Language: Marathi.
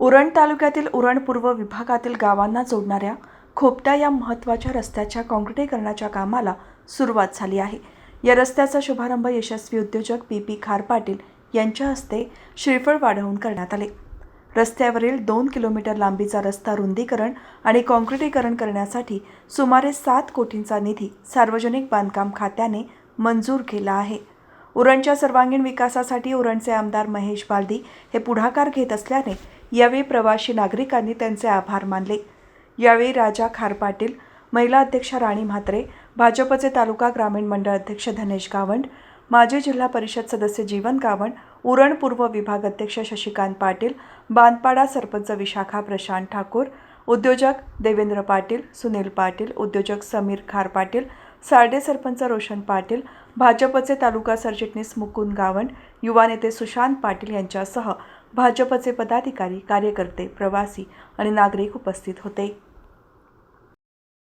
उरण तालुक्यातील उरण पूर्व विभागातील गावांना जोडणाऱ्या खोपटा या महत्त्वाच्या रस्त्याच्या काँक्रिटीकरणाच्या कामाला सुरुवात झाली आहे. या रस्त्याचा शुभारंभ यशस्वी उद्योजक पी खार पाटील यांच्या हस्ते श्रीफळ वाढवून करण्यात आले. रस्त्यावरील 2 किलोमीटर लांबीचा रस्ता रुंदीकरण आणि काँक्रिटीकरण करण्यासाठी सुमारे 7 कोटींचा निधी सार्वजनिक बांधकाम खात्याने मंजूर केला आहे. उरणच्या सर्वांगीण विकासासाठी उरणचे आमदार महेश बालदी हे पुढाकार घेत असल्याने यावेळी प्रवासी नागरिकांनी त्यांचे आभार मानले. यावेळी राजा खार पाटील, महिला अध्यक्षा राणी म्हात्रे, भाजपचे तालुका ग्रामीण मंडळ अध्यक्ष धनेश गावंड, माजी जिल्हा परिषद सदस्य जीवन गावंड, उरण पूर्व विभाग अध्यक्ष शशिकांत पाटील, बांधपाडा सरपंच विशाखा प्रशांत ठाकूर, उद्योजक देवेंद्र पाटील, सुनील पाटील, उद्योजक समीर खार पाटील, सार्डे सरपंच रोशन पाटील, भाजपचे तालुका सरचिटणीस मुकुंद गावंड, युवा नेते सुशांत पाटील यांच्यासह भाजपचे पदाधिकारी, कार्यकर्ते, प्रवासी आणि नागरिक उपस्थित होते.